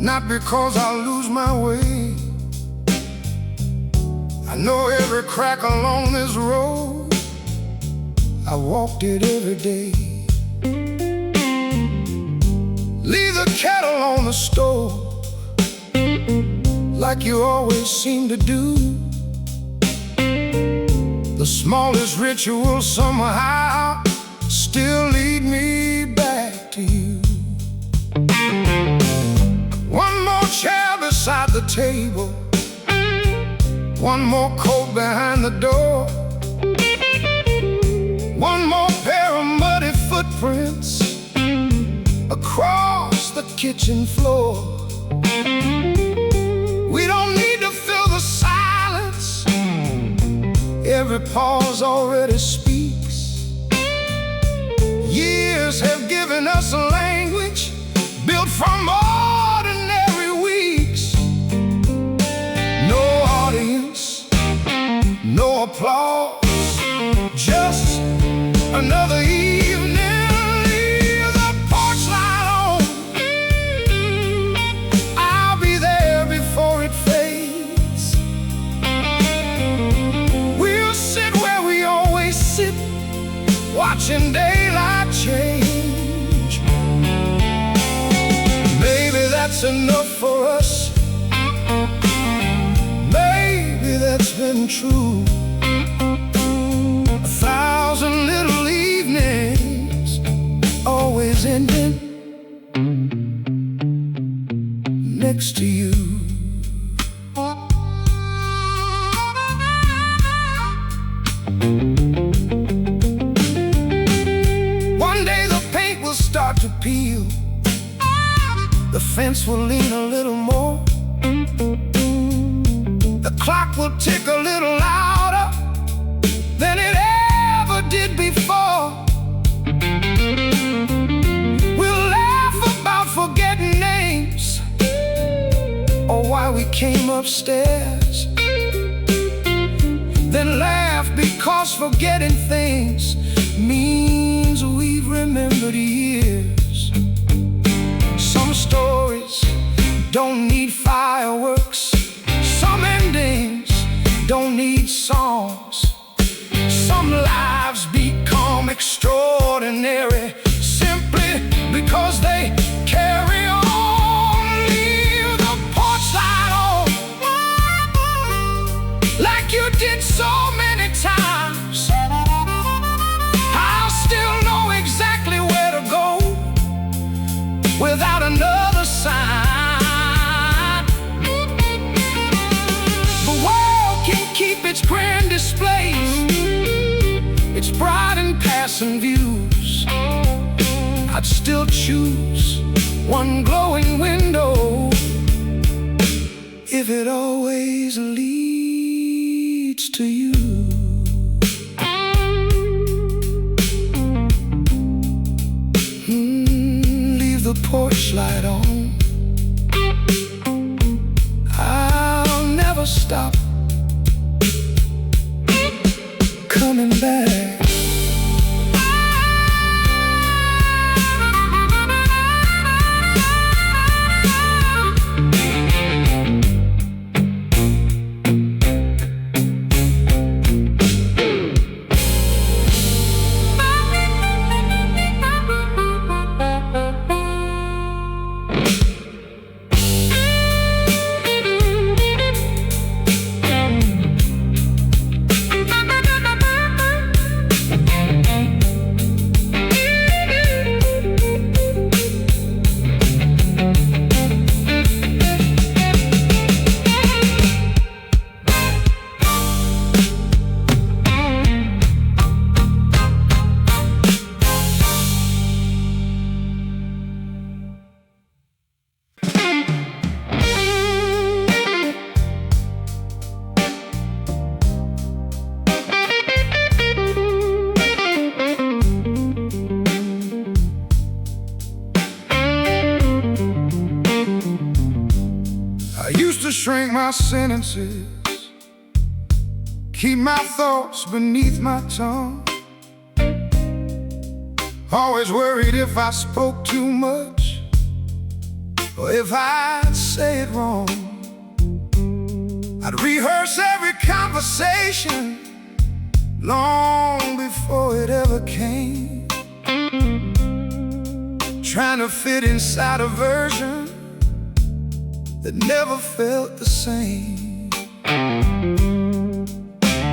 not because I lose my way. I know every crack along this road, I walked it every day. Leave the kettle on the stove, like you always seem to do. The smallest ritual somehow still lead me back to you. One more chair beside the table, one more coat behind the door, one more pair of muddy footprints across the kitchen floor. We don't need to fill the silence, every pause already speaks. Years have given us a language built from ordinary weeks. No audience, no applause, just another evening. Leave the porch light on, I'll be there before it fades. We'll sit where we always sit, watching daylight change. Maybe that's enough for us, maybe that's been true. 1,000 little evenings, always ending next to you. One day the paint will start to peel, the fence will lean a little more, the clock will tick a little louder than it ever did before. We'll laugh about forgetting names, or why we came upstairs, then laugh because forgetting things means we've remembered years. Some stories don't need fireworks, some endings don't need songs. Some lives become extraordinary simply because they carry on. Leave the porch light on, like you did so many times. I'll still know exactly where to go without another sign. The world can keep its grand displays, its bright and passing views. I'd still choose one glowing window if it always leads to you. Leave the porch light on, I'll never stop coming back. Shrink my sentences, keep my thoughts beneath my tongue. Always worried if I spoke too much, Or if I'd say it wrong, I'd rehearse every conversation long before it ever came, trying to fit inside a version that never felt the same.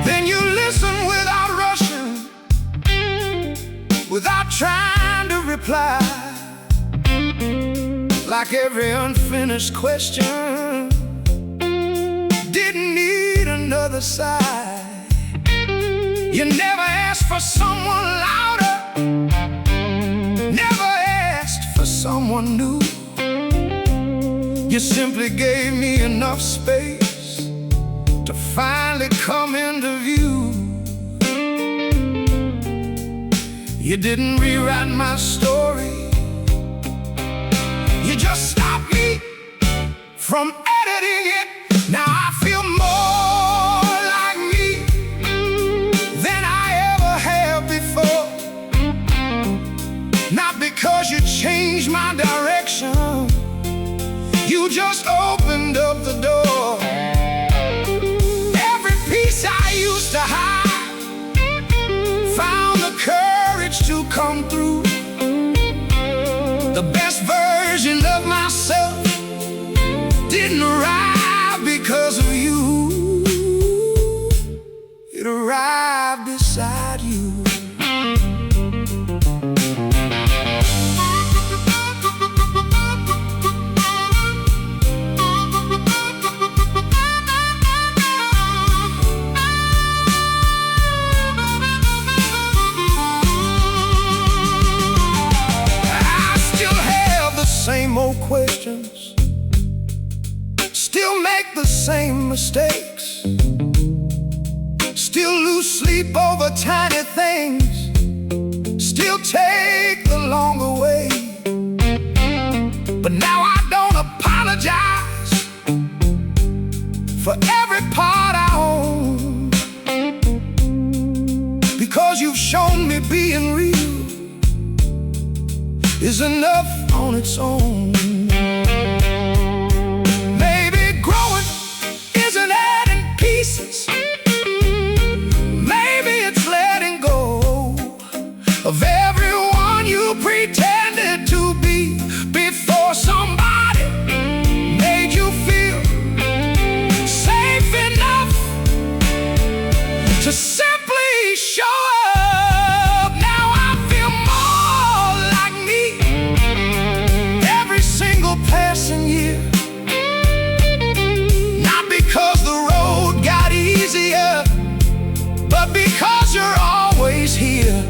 Then you listen without rushing, without trying to reply, like every unfinished question didn't need another side. You never asked for someone louder, never asked for someone new. You simply gave me enough space to finally come into view. You didn't rewrite my story, you just stopped me from editing it. Now I feel more like me than I ever have before. Not because you changed my direction, you just opened up the door. Every piece I used to hide found the courage to come through. The best version of myself didn't arrive because of you. It arrived beside you. Same old questions, still make the same mistakes, still lose sleep over tiny things, still take the longer way. But now I don't apologize for every part I own, because you've shown me being real is enough on its own. Maybe growing isn't adding pieces, maybe it's letting go of everyone you pretended to be before somebody made you feel safe enough to simply show up. Now I feel more like me every single passing year, not because the road got easier, but because you're always here.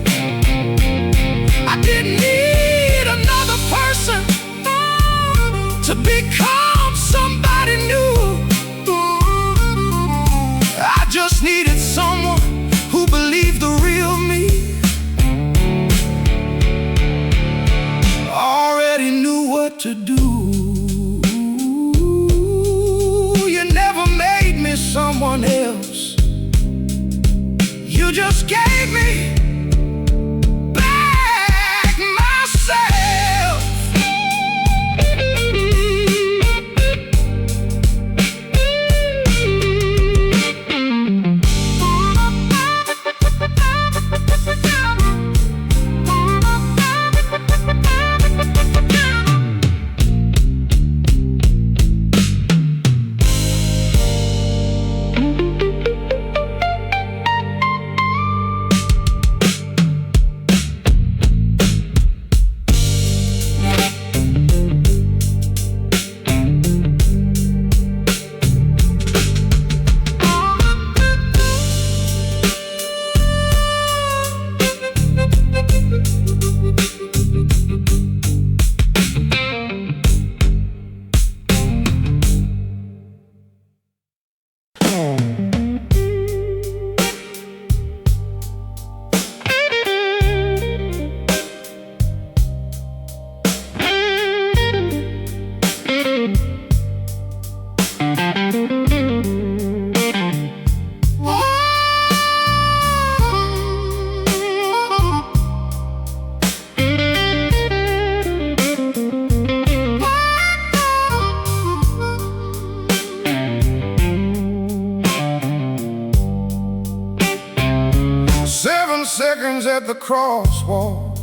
seconds at the crosswalk,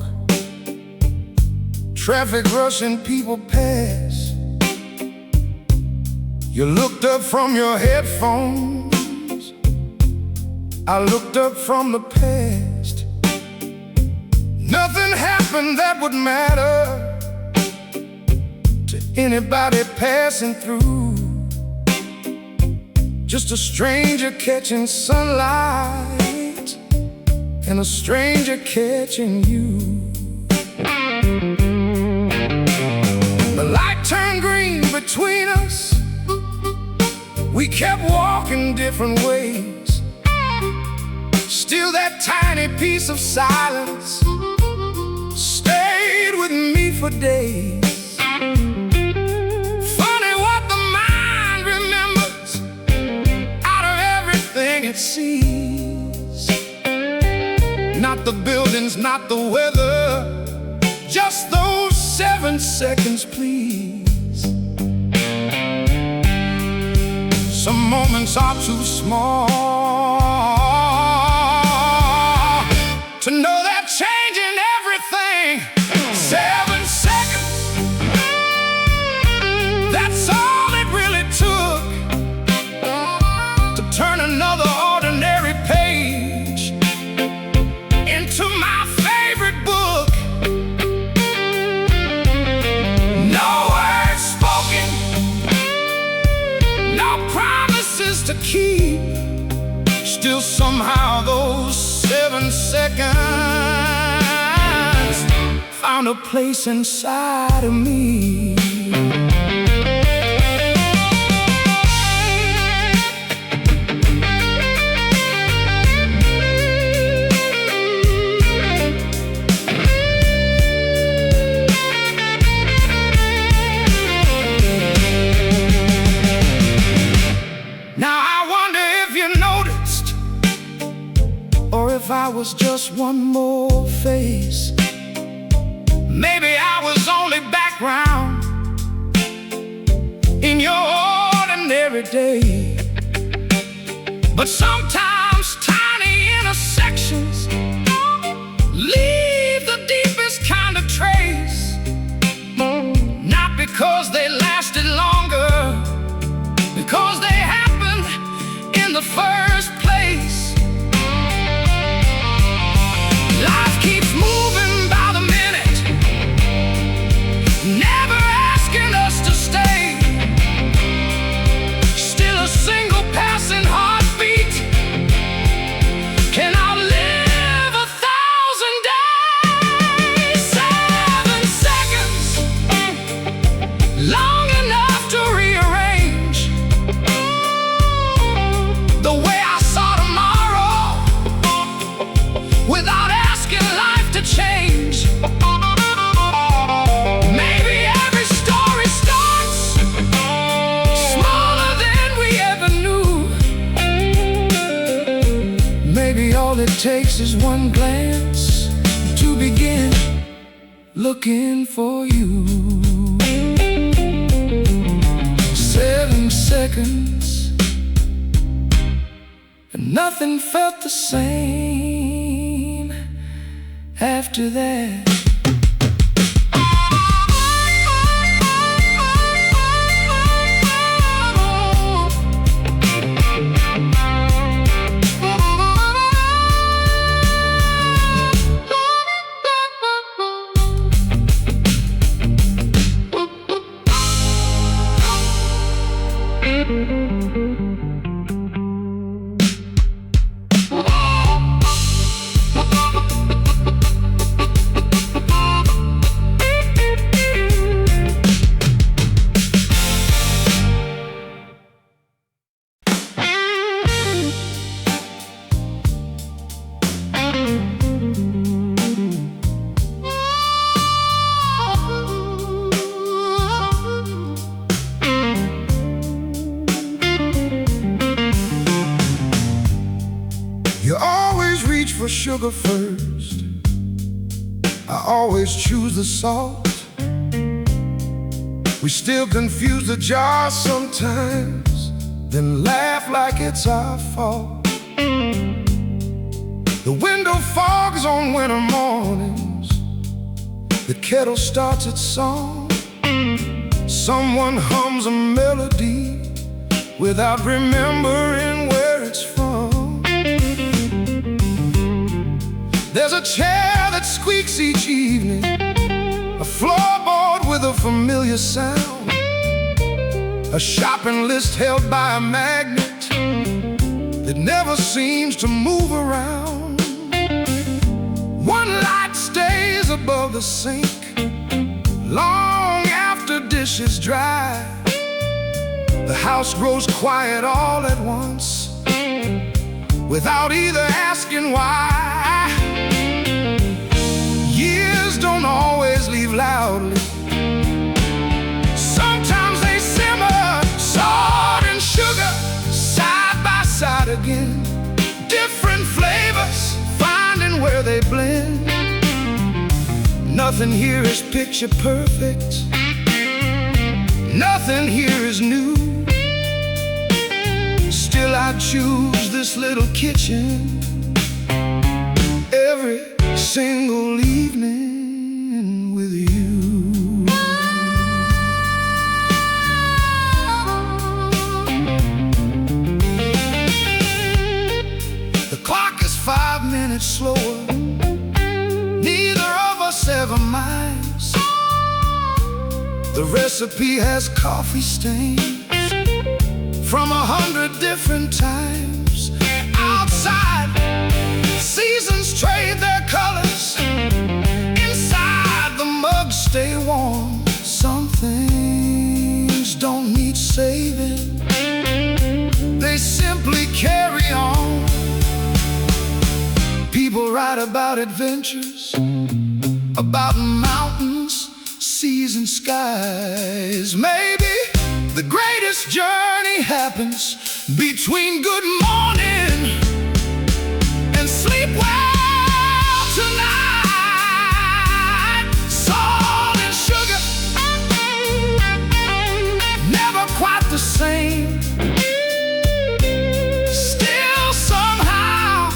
traffic rushing, people pass. You looked up from your headphones, I looked up from the past. Nothing happened that would matter to anybody passing through. Just a stranger catching sunlight and a stranger catching you. The light turned green between us. We kept walking different ways. Still that tiny piece of silence stayed with me for days. Funny what the mind remembers out of everything it sees. Not the buildings, not the weather, just those 7 seconds, please. Some moments are too small to know they're changing everything. 7 seconds, that's all it really took to turn another ordinary page into my favorite book. No words spoken, no promises to keep. Still somehow those 7 seconds found a place inside of me. Now I wonder if you noticed, or if I was just one more face. Maybe I was only background in your ordinary day. But sometimes tiny intersections leave the deepest kind of trace. Not because they lasted longer, because they happened in the first place. Life keeps moving by the minute, never asking us to stay. Still a single passing heartbeat can outlive 1,000 days. 7 seconds, long enough to rearrange the way I saw tomorrow, without asking life to change. Maybe every story starts smaller than we ever knew. Maybe all it takes is one glance to begin looking for you. 7 seconds, and nothing felt the same after that. For sugar first, I always choose the salt. We still confuse the jar sometimes, then laugh like it's our fault. The window falls on winter mornings, the kettle starts its song. Someone hums a melody without remembering where it's from. There's a chair that squeaks each evening, a floorboard with a familiar sound, a shopping list held by a magnet that never seems to move around. One light stays above the sink long after dishes dry. The house grows quiet all at once without either asking why. Years don't always leave loudly. Sometimes they simmer, salt and sugar, side by side again. Different flavors, finding where they blend. Nothing here is picture perfect. Nothing here is new. Still I choose this little kitchen every single evening with you. The clock is 5 minutes slower. Neither of us ever minds. The recipe has coffee stains from 100 different times. Outside, seasons trade their colors. Inside, the mugs stay warm. Some things don't need saving, they simply carry on. People write about adventures, about mountains, seas and skies. Maybe the greatest journey happens between good morning and sleep well tonight. Salt and sugar, never quite the same. Still somehow,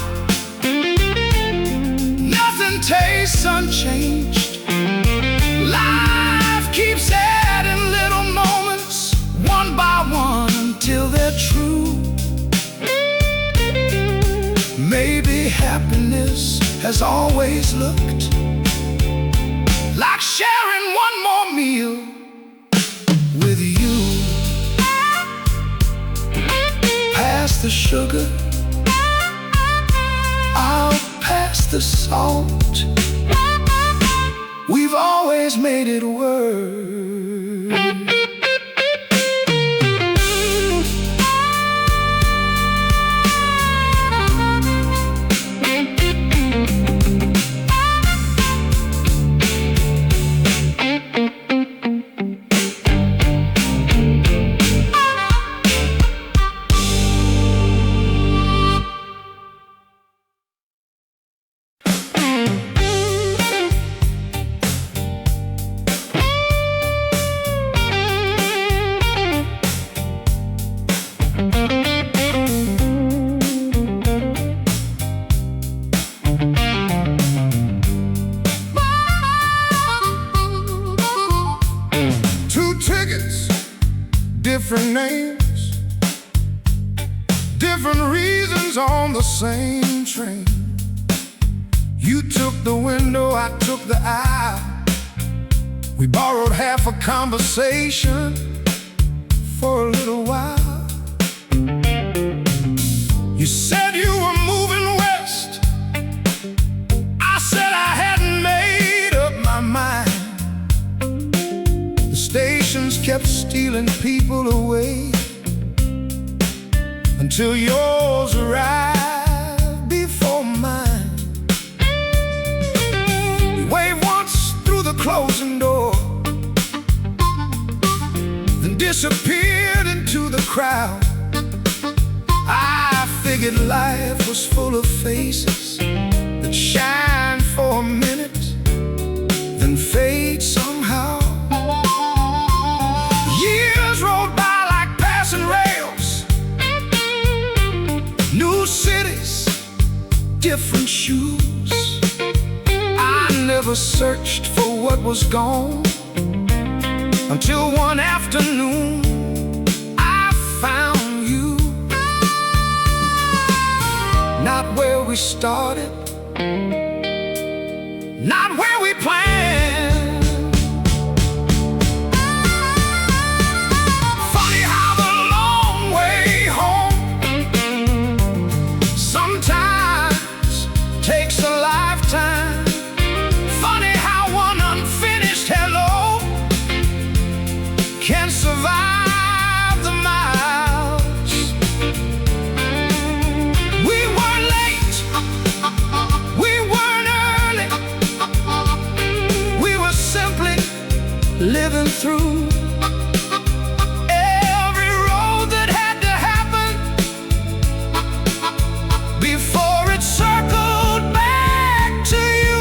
nothing tastes unchanged. Life keeps adding little moments, one by one, until they're true. Maybe happiness has always looked like sharing one more meal with you. Pass the sugar, I'll pass the salt. We've always made it work. Different names, different reasons on the same train. You took the window, I took the aisle. We borrowed half a conversation for a little while. You said you were moving west. I said I hadn't made up my mind. The stations kept stealing people away until yours arrived before mine. You waved once through the closing door, then disappeared into the crowd. I figured life was full of faces that shine for a minute, then fade somehow. Years rolled by like passing rails. New cities, different shoes. never searched for what was gone, until one afternoon I found you. Not where we started, not where we planned. Funny how the long way home sometimes takes a lifetime. Funny how one unfinished hello can survive the miles. We weren't late, we weren't early, we were simply living through every road that had to happen before it circled back to you.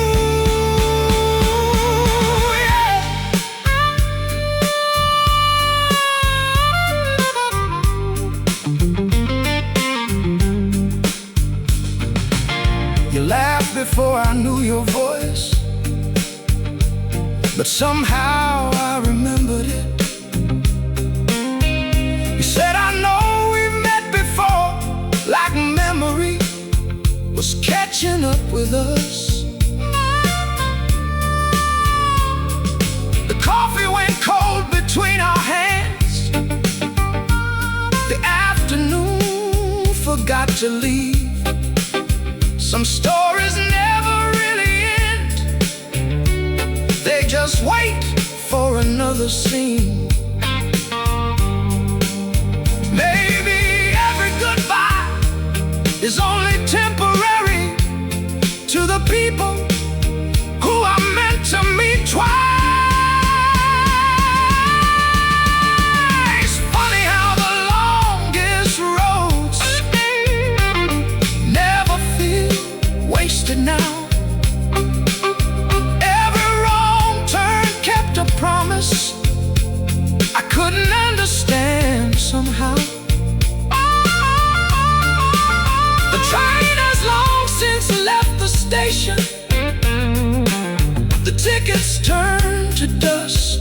You laughed before I knew your voice, but somehow I remembered it. You said, I know we've met before, like memory was catching up with us. The coffee went cold between our hands. The afternoon forgot to leave. Some stories never really end, they just wait for another scene. Maybe every goodbye is only temporary to the people who are meant to meet twice. Funny how the longest roads never feel wasted now. Promise I couldn't understand somehow. The train has long since left the station. The tickets turned to dust.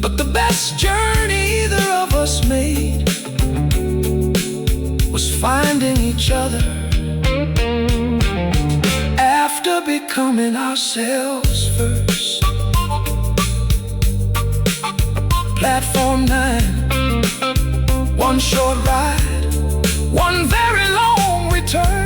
But the best journey either of us made was finding each other after becoming ourselves first. Platform 9, one short ride, one very long return.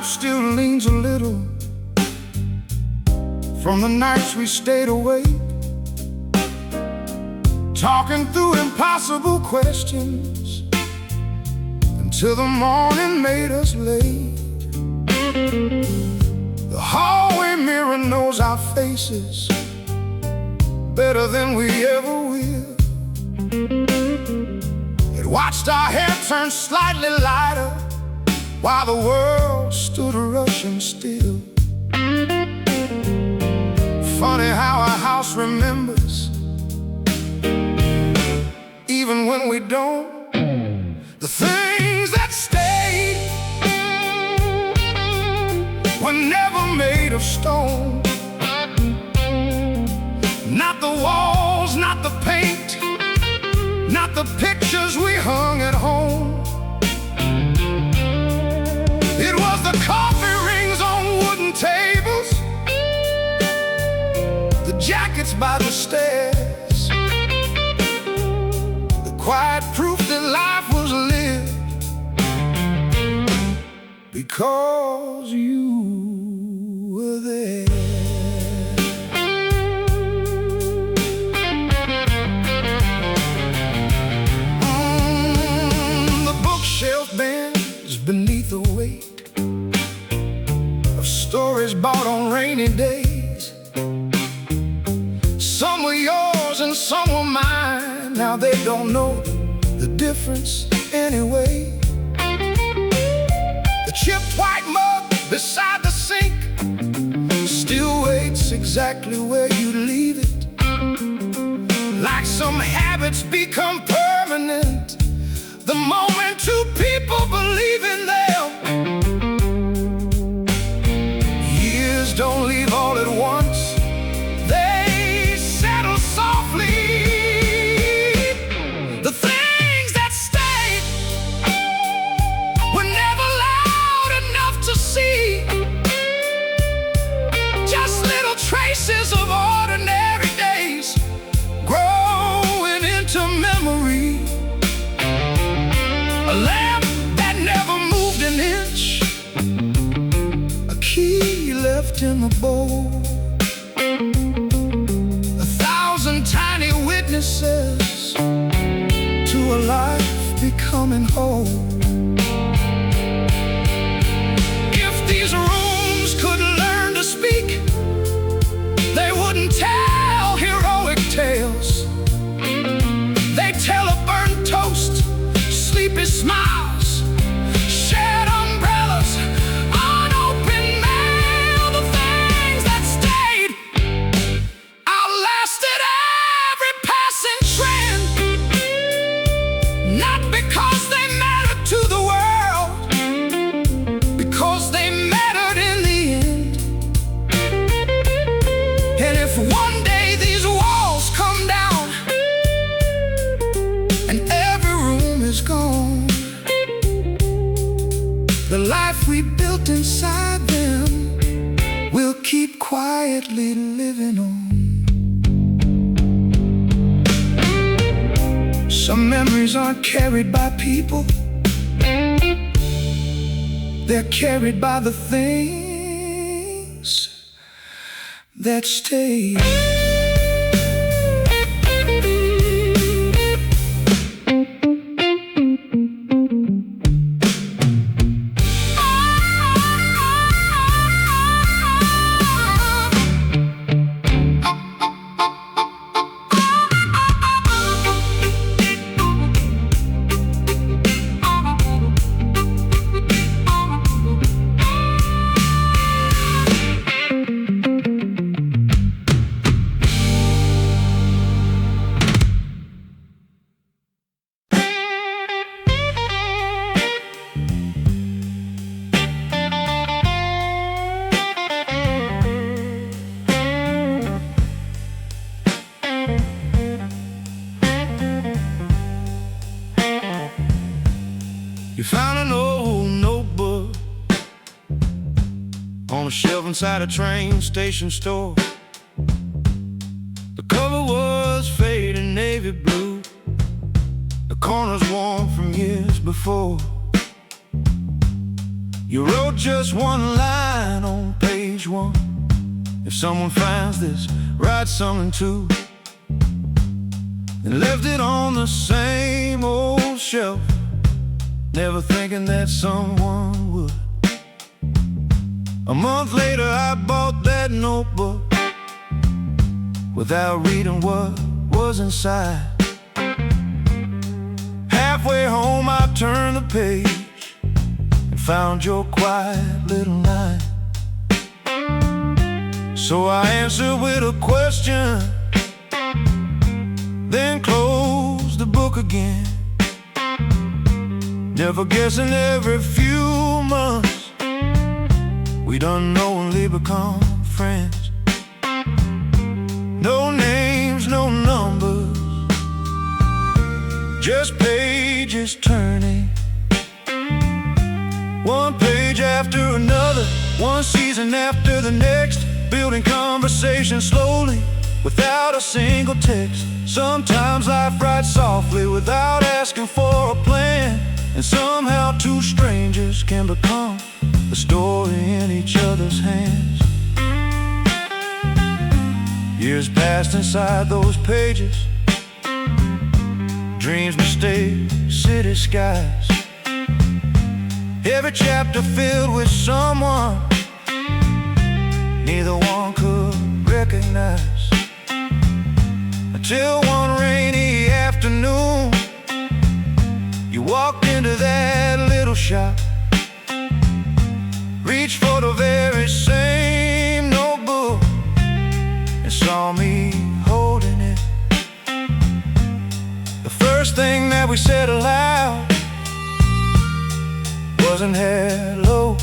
Still leans a little from the nights we stayed awake, talking through impossible questions until the morning made us late. The hallway mirror knows our faces better than we ever will. It watched our hair turn slightly lighter while the world stood rushing still. house remembers, even when we don't. The things that stayed were never made of stone. Not the walls, not the paint, not the pictures we hung at home. It was the coffee rings on wooden tables, the jackets by the stairs, the quiet proof that life was lived because you were there. The bookshelf bends beneath the weight of stories bought on rainy days. Some were yours and some were mine. Now they don't know the difference anyway. The chipped white mug beside the sink still waits exactly where you leave it. Like some habits become permanent the moment two people believe in them. Years don't leave all at once, they settle softly. The things that stayed were never loud enough to see, just little traces of ordinary days growing into memory. A lamp that never moved an inch, a key left in the bowl, 1,000 tiny witnesses to a life becoming whole. If these rooms could learn to speak, they wouldn't tell heroic tales. They tell a burnt toast, sleepy smiles, shared umbrellas, unopened mail. The things that stayed outlasted every passing trend. Not because they mattered to the world, because they mattered in the end. And if one day these walls come down and every room is gone, the life we built inside them will keep quietly living on. Some memories aren't carried by people, they're carried by the things that stay. You found an old notebook on a shelf inside a train station store. The cover was faded navy blue, the corners worn from years before. You wrote just one line on page 1. If someone finds this, write something too. And left it on the same old shelf, never thinking that someone would. A month later I bought that notebook without reading what was inside. Halfway home I turned the page and found your quiet little line. So I answered with a question, then closed the book again. Never guessing every few months we'd unknowingly become friends. No names, no numbers, just pages turning. One page after another, one season after the next, building conversation slowly, without a single text. Sometimes life writes softly without asking for a plan, and somehow two strangers can become a story in each other's hands. Years passed inside those pages, dreams, mistakes, city skies. Every chapter filled with someone neither one could recognize, until one rainy afternoon you walked into that little shop, reached for the very same notebook, and saw me holding it. The first thing that we said aloud wasn't hello,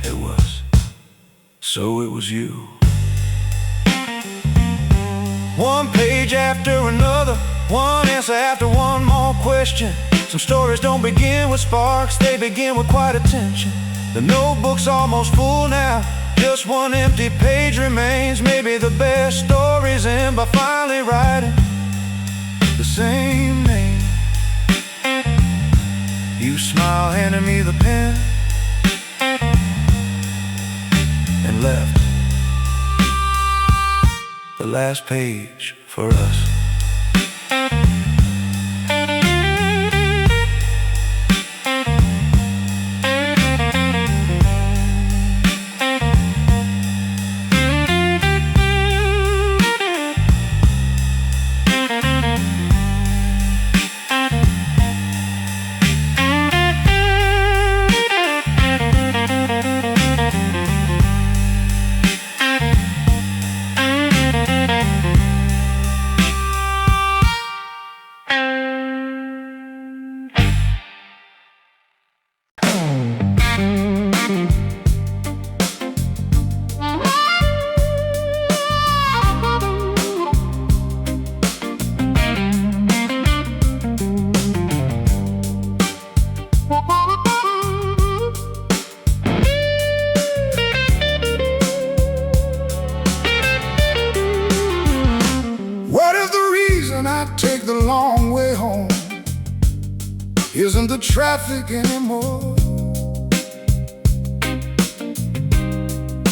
it was, so it was you. One page after another, one answer after one more question. Some stories don't begin with sparks, they begin with quiet attention. The notebook's almost full now, just one empty page remains. Maybe the best stories end by finally writing the same name. You smile, handed me the pen, and left the last page for us. The long way home isn't the traffic anymore?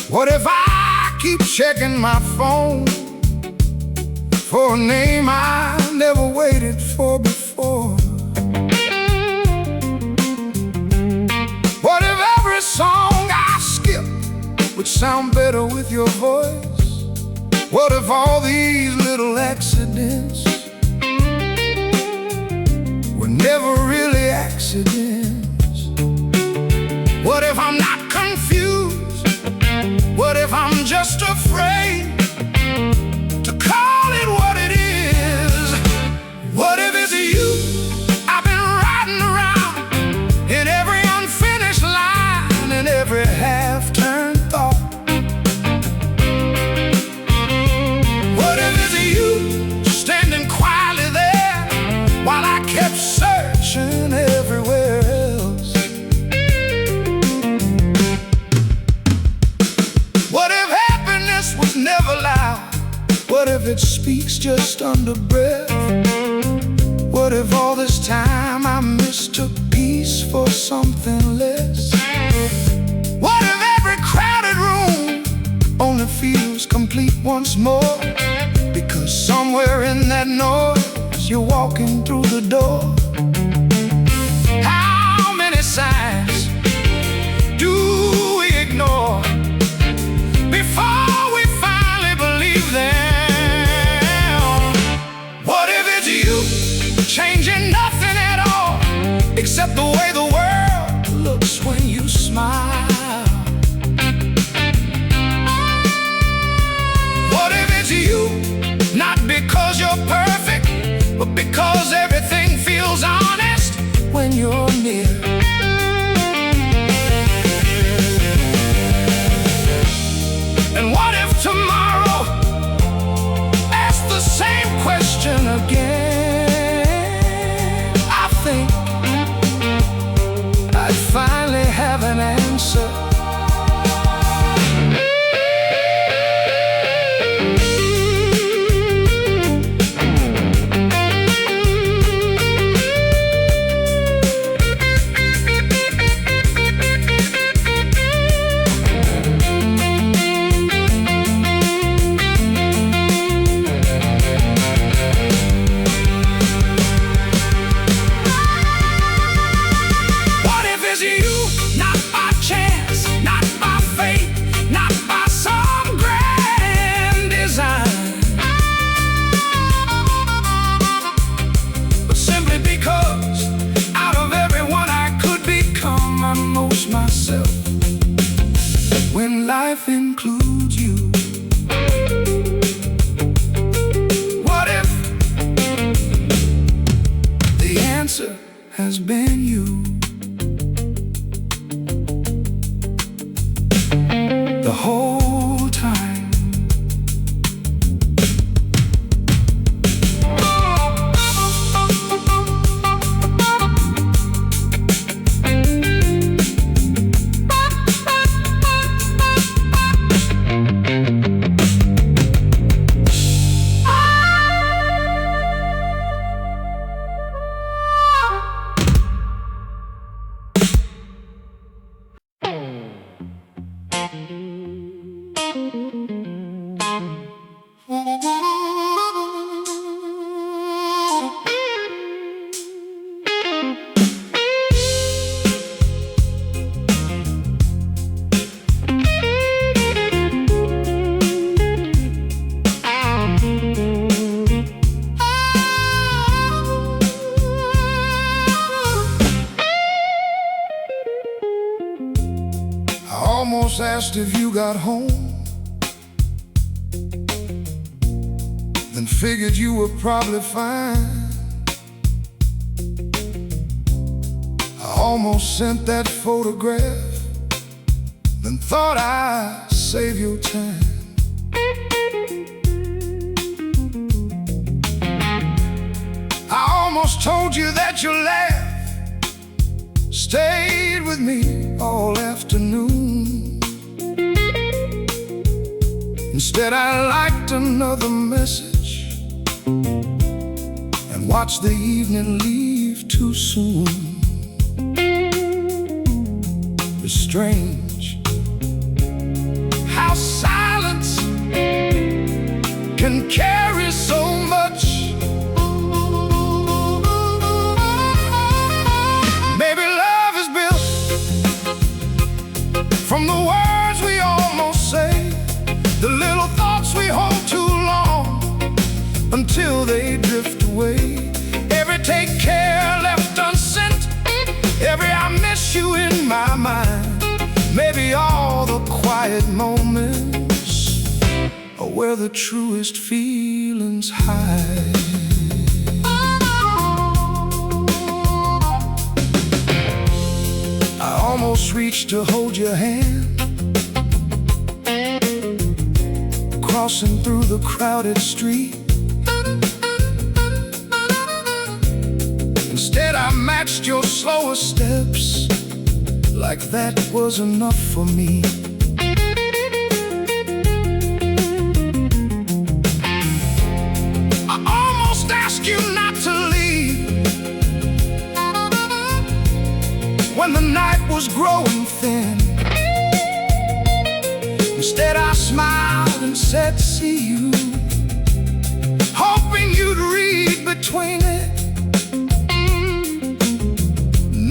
What if I keep checking my phone for a name I never waited for before? What if every song I skip would sound better with your voice? What if all these little accidents never really accidents? What if I'm not confused? What if I'm just afraid to call it what it is? What if it's you I've been riding around in every unfinished line and every half-turned thought? What if it's you standing quietly there while I kept searching everywhere else? What if happiness was never loud? What if it speaks just under breath? What if all this time I mistook peace for something less? What if every crowded room only feels complete once more? Because somewhere in that noise you're walking through the door. How many signs do we ignore before we finally believe them? What if it's you changing nothing at all except the way the world looks when you smile? life includes you? What if the answer has been you? The whole time. Almost asked if you got home, then figured you were probably fine. I almost sent that photograph, then thought I'd save your time. I almost told you that your laugh stayed with me all afternoon. Instead, I liked another message and watched the evening leave too soon. It's strange how silence can carry so much. Maybe love is built from the words we almost say, the little thoughts we hold too long until they drift away. Every take care left unsent, every I miss you in my mind. Maybe all the quiet moments are where the truest feelings hide. I almost reached to hold your hand, crossing through the crowded street. Instead, I matched your slower steps, like that was enough for me. I almost asked you not to leave when the night was growing thin. Instead, I smiled and said, see you, hoping you'd read between it.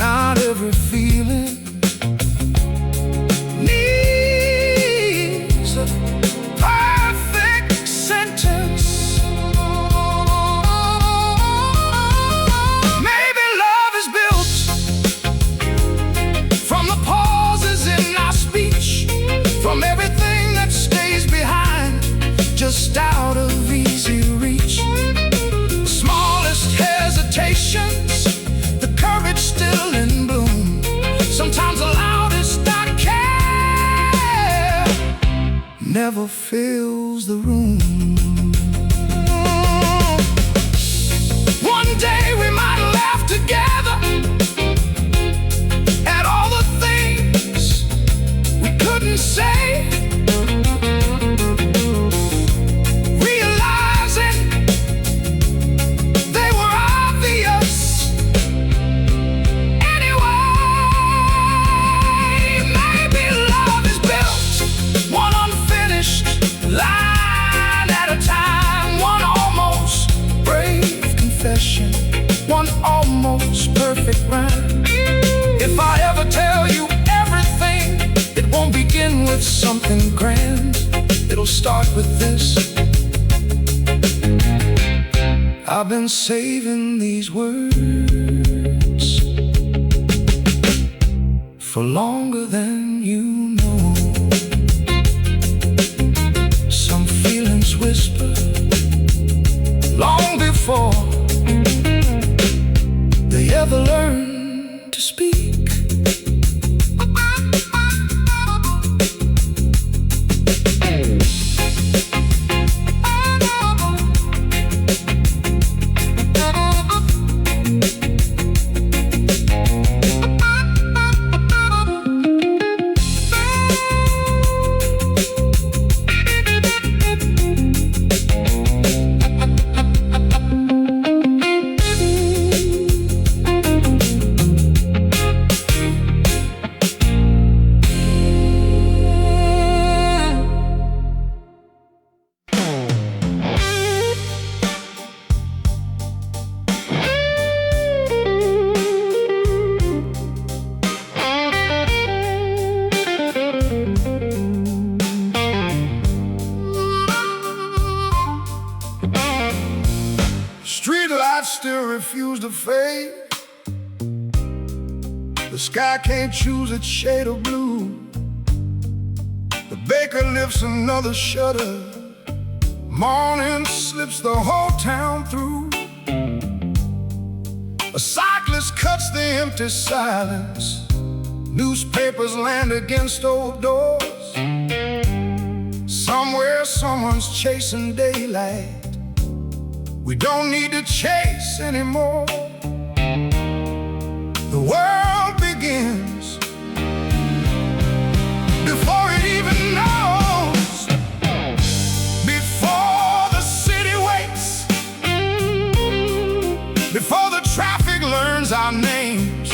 Not every feeling needs a perfect sentence. Maybe love is built from the pauses in our speech, from everything that stays behind, just out of easy reach. The smallest hesitations, the courage still in bloom. Sometimes the loudest I care never fills the room. One day we might laugh together at all the things we couldn't say, realizing they were obvious anyway. Maybe love is built one unfinished line at a time, one almost brave confession, one almost perfect rhyme. If I ever tell you everything, it won't begin with something grand. It'll start with this. I've been saving these words for longer than you know. still refuse to fade. The sky can't choose its shade of blue. The baker lifts another shutter. Morning slips the whole town through. A cyclist cuts the empty silence. Newspapers land against old doors. Somewhere someone's chasing daylight. We don't need to chase anymore. The world begins before it even knows. Before the city waits. Before the traffic learns our names.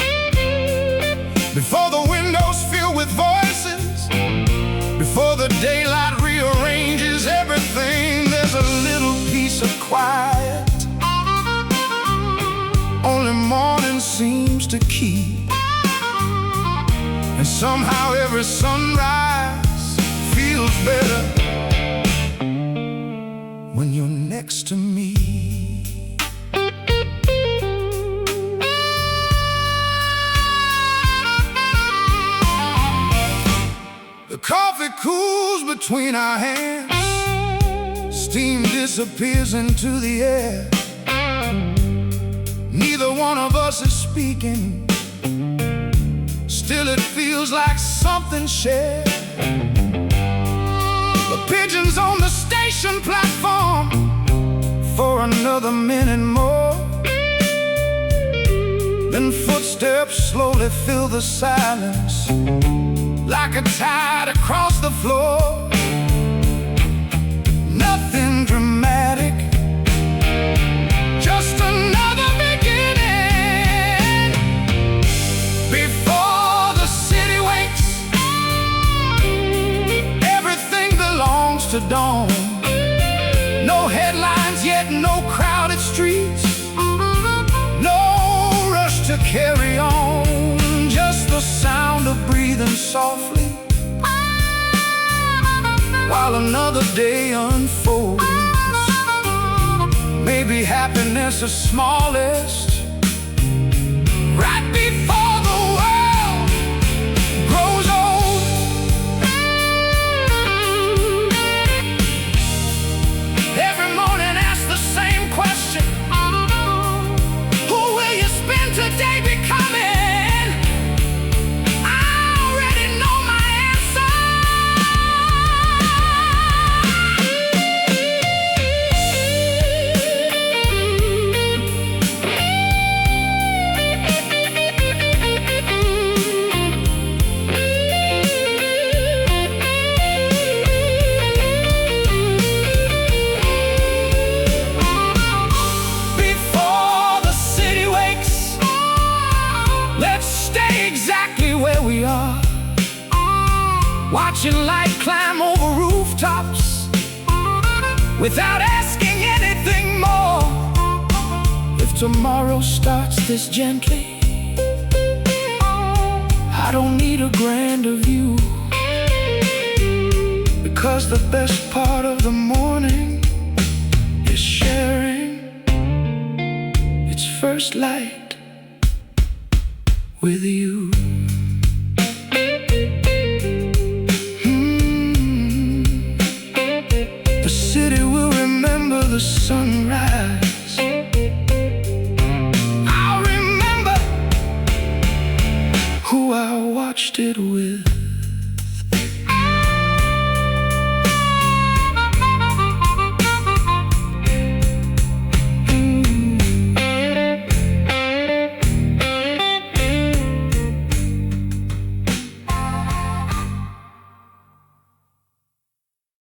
Before the windows fill with voices. Before the daylight rearranges everything, there's a little piece of quiet only morning seems to keep. And somehow every sunrise feels better when you're next to me. The coffee cools between our hands. Steam disappears into the air. Neither one of us is speaking. Still it feels like something shared. The pigeons on the station platform for another minute more. Then footsteps slowly fill the silence, like a tide across the floor. Nothing dramatic, just another beginning. Before the city wakes, everything belongs to dawn. No headlines yet, no crowded streets, no rush to carry on. Just the sound of breathing softly while another day unfolds. Maybe happiness is smallest right before the world grows old. Every morning ask the same question: who will you spend today becoming? Watching light climb over rooftops without asking anything more. If tomorrow starts this gently, I don't need a grander view, because the best part of the morning is sharing its first light with you.